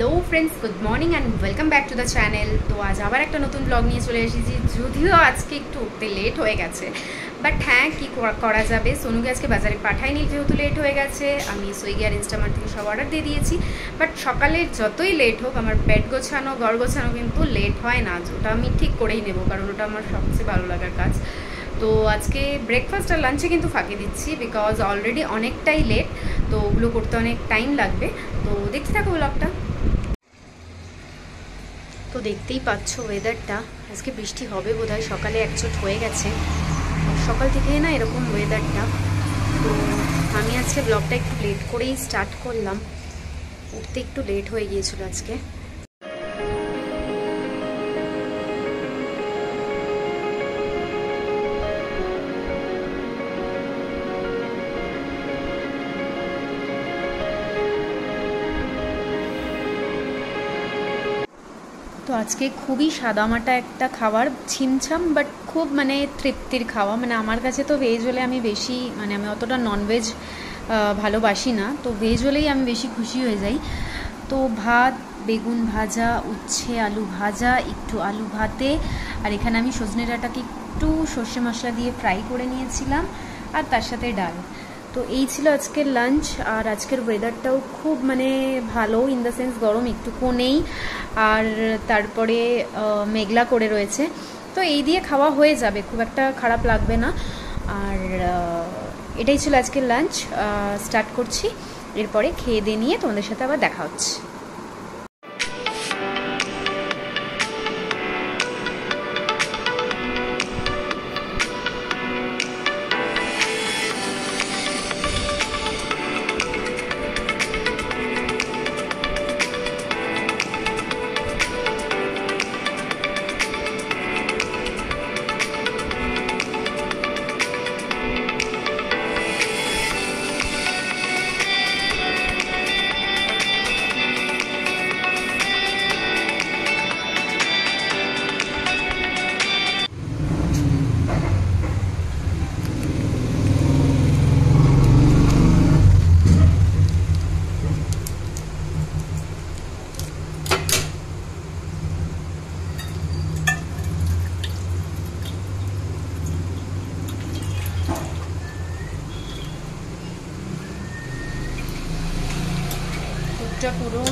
Hello friends, good morning and welcome back to the channel. তো আজ আবার একটা নতুন ব্লগ নিয়ে চলে এসেছি। যদিও আজকে একটু উঠতে লেট হয়ে গেছে, বাট হ্যাঁ, কী করা যাবে, সোনুকে আজকে বাজারে পাঠাইনি যেহেতু লেট হয়ে গেছে। আমি সুইগি আর ইনস্টামার্ট থেকে সব অর্ডার দিয়ে দিয়েছি। বাট সকালে যতই লেট হোক, আমার বেড গোছানো, ঘর গোছানো কিন্তু লেট হয় না। ওটা আমি ঠিক করেই নেবো, কারণ ওটা আমার সবচেয়ে ভালো লাগার কাজ। তো আজকে ব্রেকফাস্ট আর লাঞ্চে কিন্তু ফাঁকি দিচ্ছি, বিকজ অলরেডি অনেকটাই লেট। তো ওগুলো করতে অনেক টাইম লাগবে। তো দেখতে থাকো ব্লগটা। তো দেখতেই পাচ্ছ ওয়েদারটা, আজকে বৃষ্টি হবে বোধহয়। সকালে একচোট হয়ে গেছে, সকাল থেকেই না এরকম ওয়েদারটা। তো আমি আজকে ব্লগটা একটু লেট করেই স্টার্ট করলাম, উঠতে একটু লেট হয়ে গিয়েছিল আজকে। তো আজকে খুবই সাদামাটা একটা খাবার, ছিমছাম বাট খুব মানে তৃপ্তির খাওয়া। মানে আমার কাছে তো ভেজ হলে আমি বেশি, মানে আমি অতটা ননভেজ ভালোবাসি না, তো ভেজ হলেই আমি বেশি খুশি হয়ে যাই। তো ভাত, বেগুন ভাজা, উচ্ছে আলু ভাজা, একটু আলু ভাতে, আর এখানে আমি সজনে ডাঁটাকে একটু সর্ষে মশলা দিয়ে ফ্রাই করে নিয়েছিলাম, আর তার সাথে ডাল। তো এই ছিল আজকের লাঞ্চ। আর আজকের ওয়েদারটাও খুব মানে ভালো, ইন দ্য সেন্স গরম একটুকু নেই, আর তারপরে মেঘলা করে রয়েছে। তো এই দিয়ে খাওয়া হয়ে যাবে, খুব একটা খারাপ লাগবে না। আর এটাই ছিল আজকের লাঞ্চ। স্টার্ট করছি, এরপরে খেয়ে দিয়ে নিয়ে তোমাদের সাথে আবার দেখা হচ্ছে। দুধটা পুরো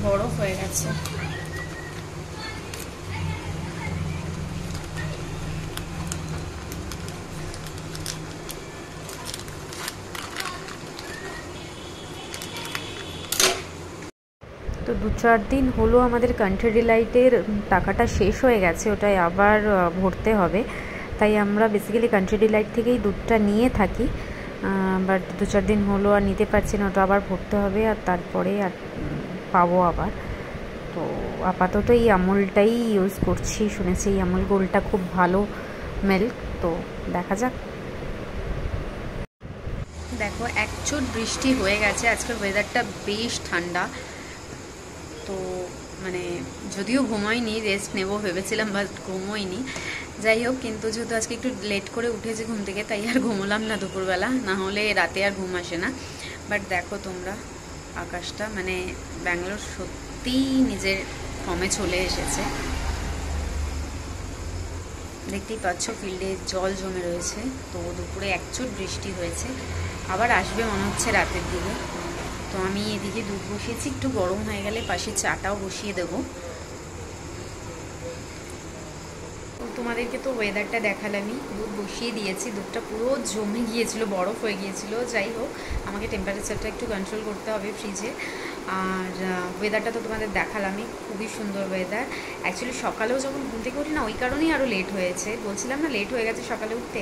বরফ হয়ে গেছে। তো 2-4 দিন হলো আমাদের কান্ট্রি ডিলাইটের টাকাটা শেষ হয়ে গেছে, ওটাই আবার ভরতে হবে। তাই আমরা বেসিক্যালি কান্ট্রি ডিলাইট থেকেই দুধটা নিয়ে থাকি, বাট 2-4 দিন হলো আর নিতে পারছি না, ওটা আবার ভরতে হবে, আর তারপরে আর পাবো আবার। তো আপাতত এই আমুলটাই ইউজ করছি, শুনেছি এই আমুল গোল্ডটা খুব ভালো মিল্ক। তো দেখা যাক। দেখো, একচোট বৃষ্টি হয়ে গেছে, আজকের ওয়েদারটা বেশ ঠান্ডা। তো মানে যদিও ঘুমোইনি, রেস্ট নেবো ভেবেছিলাম, বাট ঘুমোইনি। যাই হোক, কিন্তু যেহেতু আজকে একটু লেট করে উঠেছি ঘুম থেকে, তাই আর ঘুমোলাম না দুপুরবেলা, না হলে রাতে আর ঘুম আসে না। বাট দেখো তোমরা আকাশটা, মানে ব্যাঙ্গালোর সত্যিই নিজের ফর্মে চলে এসেছে। দেখতেই পাচ্ছ ফিল্ডে জল জমে রয়েছে। তো দুপুরে একচোট বৃষ্টি হয়েছে, আবার আসবে মনে হচ্ছে রাতের দিকে। তো আমি এদিকে দুধ বসিয়েছি, একটু গরম হয়ে গেলে পাশে চাটাও বসিয়ে দেবো। তোমাদেরকে তো ওয়েদারটা দেখালামই, দুধ বসিয়ে দিয়েছি, দুধটা পুরো জমে গিয়েছিল, বরফ হয়ে গিয়েছিল। যাই হোক, আমাকে টেম্পারেচারটা একটু কন্ট্রোল করতে হবে ফ্রিজে। আর ওয়েদারটা তো তোমাদের দেখালামই, খুবই সুন্দর ওয়েদার। অ্যাকচুয়ালি সকালেও যখন ঘুম থেকে উঠি না, ওই কারণেই আরও লেট হয়েছে, বলছিলাম না লেট হয়ে গেছে সকালে উঠতে।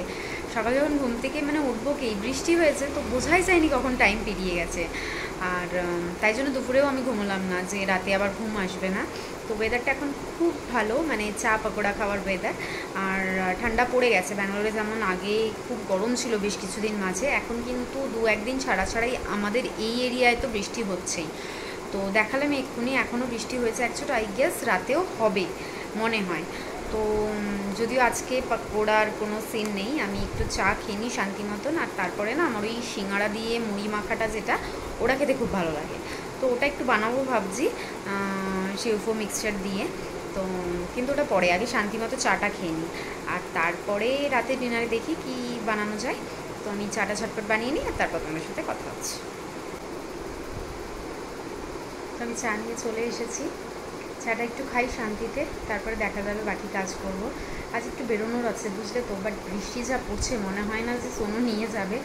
সকালে যখন ঘুম থেকে মানে উঠবো কি, বৃষ্টি হয়েছে, তো বোঝাই যায়নি কখন টাইম পেরিয়ে গেছে। আর তাই জন্য দুপুরেও আমি ঘুমোলাম না, যে রাতে আবার ঘুম আসবে না। তো ওয়েদারটা এখন খুব ভালো, মানে চা পকোড়া খাওয়ার ওয়েদার। আর ঠান্ডা পড়ে গেছে, ব্যাঙ্গালোরে যেমন আগে খুব গরম ছিল বেশ কিছুদিন মাঝে, এখন কিন্তু 2-1 দিন ছাড়া ছাড়াই আমাদের এই এরিয়ায় তো বৃষ্টি হচ্ছেই। তো দেখালাম এক্ষুনি, এখনও বৃষ্টি হয়েছে একচোট, আই গেস রাতেও হবে মনে হয়। তো যদিও আজকে পকোড়ার কোনো সিন নেই, আমি একটু চা খেয়ে নিই শান্তি মতন, আর তারপরে না আমার ওই সিঙ্গাড়া দিয়ে মুড়ি মাখাটা যেটা, ওটা খেতে খুব ভালো লাগে। তো তো ওটা একটু বানাবো ভাবছি শিউফো মিক্সচার দিয়ে। তো কিন্তু ওটা পরে, আগে শান্তি মতো চাটা খেয়ে নিই, আর তারপরে রাতে ডিনারে দেখি কি বানানো যায়। তো আমি চাটা ঝটপট বানিয়ে নিই, আর তারপর তোমাদের সাথে কথা হচ্ছে। তো আমি চা নিয়ে চলে এসেছি, চাটা একটু খাই শান্তিতে, তারপরে দেখা যাবে বাকি কাজ করব। আজ একটু বেরোনোর আছে বুঝলে তো, বাট বৃষ্টি যা পড়ছে মনে হয় না যে সোনু নিয়ে যাবে।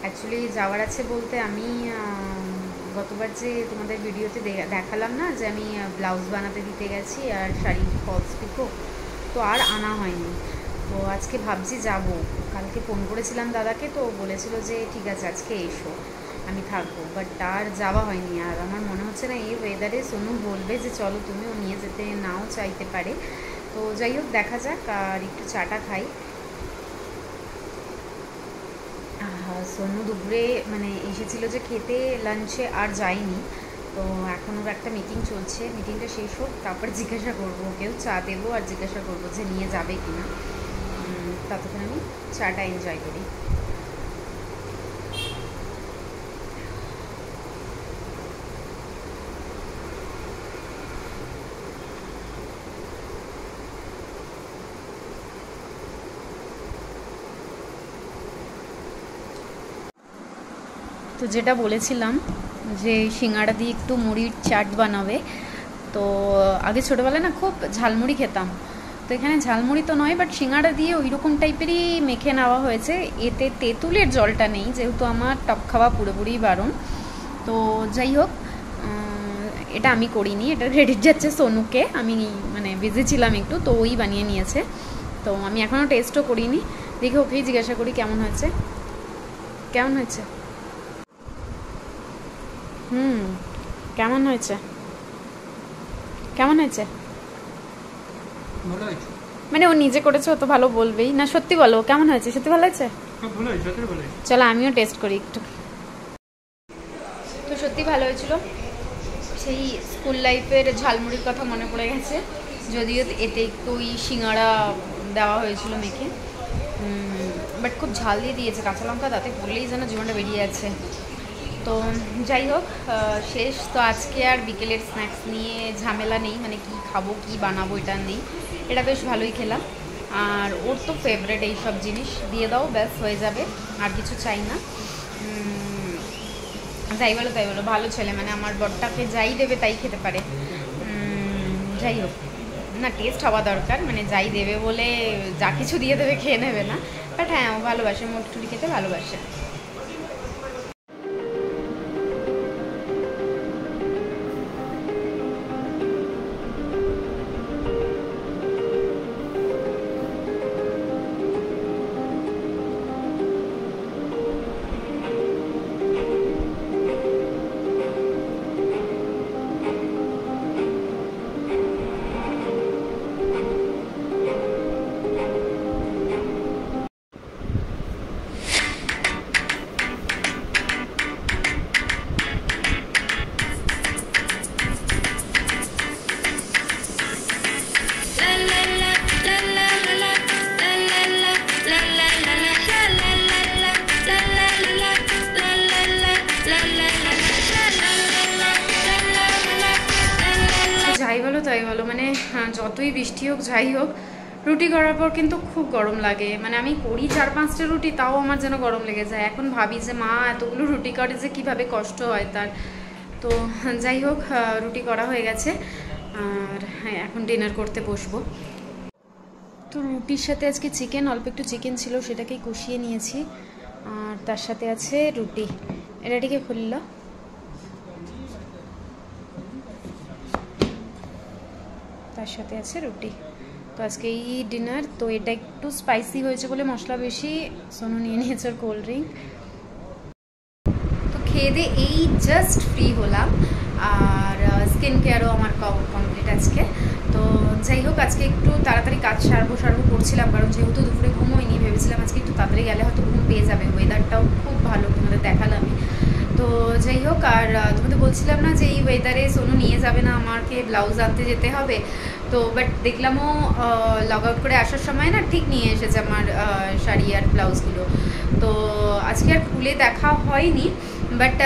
অ্যাকচুয়ালি যাওয়ার আছে বলতে, আমি গতবার যে তোমাদের ভিডিওতে দেখালাম না যে আমি ব্লাউজ বানাতে দিতে গেছি আর শাড়ি ফলস পিকো, তো আর আনা হয়নি। তো আজকে ভাবছি যাব, কালকে ফোন করেছিলাম দাদাকে, তো বলেছিল যে ঠিক আছে আজকে এসো, আমি থাকবো, বাট আর যাওয়া হয়নি। আর আমার মনে হচ্ছে না এই ওয়েদারে সোনু বলবে যে চলো তুমিও নিয়ে যেতে, নাও চাইতে পারে। তো যাই হোক দেখা যাক, আর একটু চাটা খাই। সোনু দুপুরে মানে এসেছিলো যে খেতে, লাঞ্চে আর যায়নি। তো এখন ওর একটা মিটিং চলছে, মিটিংটা শেষ হোক তারপর জিজ্ঞাসা করবো, ওকেও চা দেবো আর জিজ্ঞাসা করবো যে নিয়ে যাবে কি না। ততক্ষণ আমি চাটা এনজয় করি। তো যেটা বলেছিলাম যে সিঙ্গাড়া দিয়ে একটু মুড়ির চাট বানাবে, তো আগে ছোটোবেলায় না খুব ঝালমুড়ি খেতাম, তো এখানে ঝালমুড়ি তো নয় বাট সিঙ্গাড়া দিয়ে ওই রকম টাইপেরই মেখে নেওয়া হয়েছে। এতে তেঁতুলের জলটা নেই, যেহেতু আমার টক খাওয়া পুরোপুরি বারণ। তো যাই হোক, এটা আমি করিনি, এটা ক্রেডিট যাচ্ছে সোনুকে, আমি মানে বিজি ছিলাম একটু, তো ওই বানিয়ে নিয়েছে। তো আমি এখনও টেস্টও করিনি, দেখে ওকেই জিজ্ঞাসা করি কেমন হয়েছে। কেমন হয়েছে? কেমন হয়েছে? কেমন হয়েছে? মানে ও নিজে করেছে, ও তো ভালো বলবেই না। সত্যি বলো কেমন হয়েছে? সত্যি ভালো হয়েছে? চলো আমিও টেস্ট করি একটু। তো সত্যি ভালো হয়েছিল, সেই স্কুল লাইফের ঝালমুড়ির কথা মনে পড়ে গেছে, যদিও এতে একটু ওই সিঙ্গাড়া দেওয়া হয়েছিল মেখে, বাট খুব ঝাল দিয়ে দিয়েছে, কাঁচা লঙ্কা তাতে পড়লেই যেন জীবনটা বেরিয়ে যাচ্ছে। তো যাই হোক, শেষ তো আজকে আর বিকেলের স্ন্যাক্স নিয়ে ঝামেলা নেই, মানে কি খাবো কি বানাবো এটা নেই, এটা বেশ ভালোই খেলাম। আর ওর তো ফেভারেট এইসব জিনিস, দিয়ে দাও ব্যাস হয়ে যাবে, আর কিছু চাই না। যাই বলো তাই বলো, ভালো ছেলে, মানে আমার বরটাকে যাই দেবে তাই খেতে পারে। যাই হোক, না টেস্ট হওয়া দরকার, মানে যাই দেবে বলে যা কিছু দিয়ে দেবে খেয়ে নেবে না, বাট হ্যাঁ ও ভালোবাসে, মুড়ি টুড়ি খেতে ভালোবাসে। যাই বলো তাই বলো, মানে যতই বৃষ্টি হোক যাই হোক, রুটি করার পর কিন্তু খুব গরম লাগে। মানে আমি করি 4-5টা রুটি, তাও আমার যেন গরম লেগে যায়। এখন ভাবি যে মা এতগুলো রুটি করে যে কীভাবে কষ্ট হয় তার। তো যাই হোক, রুটি করা হয়ে গেছে, আর হ্যাঁ এখন ডিনার করতে বসবো। তো রুটির সাথে আজকে চিকেন, অল্প একটু চিকেন ছিল, সেটাকেই কষিয়ে নিয়েছি, আর তার সাথে আছে রুটি। এটা টিকে খুলল, তার সাথে আছে রুটি। তো আজকে এই ডিনার। তো এটা একটু স্পাইসি হয়েছে বলে মশলা বেশি, সোনু নিয়ে নিয়েছে ওর কোল্ড ড্রিঙ্ক। তো খেয়ে দিয়ে এই জাস্ট ফ্রি হলাম, আর স্কিন কেয়ারও আমার কমপ্লিট আজকে। তো যাই হোক, আজকে একটু তাড়াতাড়ি কাজ সারবো করছিলাম, কারণ যেহেতু দুপুরে ঘুমোইনি, ভেবেছিলাম আজকে একটু তাড়াতাড়ি গেলে হয়তো ঘুম পেয়ে যাবে, ওয়েদারটাও খুব ভালো তোমাদের দেখালামই। তো যাই হোক, আর তোমাদের বলছিলাম না যে এই ওয়েদারে সোনু নিয়ে যাবে না, আমাকে ব্লাউজ আনতে যেতে হবে। তো বাট দেখলামও লগ আউট করে আসার সময় না ঠিক নিয়ে এসেছে আমার শাড়ি আর ব্লাউজগুলো। তো আজকে আর খুলে দেখা হয়নি, বাট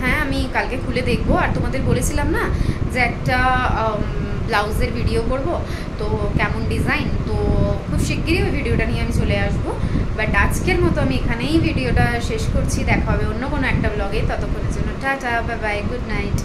হ্যাঁ আমি কালকে খুলে দেখবো। আর তোমাদের বলেছিলাম না যে একটা ব্লাউজের ভিডিও করব, তো কেমন ডিজাইন, তো খুব শিগগিরই ওই ভিডিওটা নিয়ে আমি চলে আসবো। বাট আজকের মতো আমি এখানেই ভিডিওটা শেষ করছি, দেখা হবে অন্য কোনো একটা ব্লগে। ততক্ষণের জন্য tata, bye bye, good night.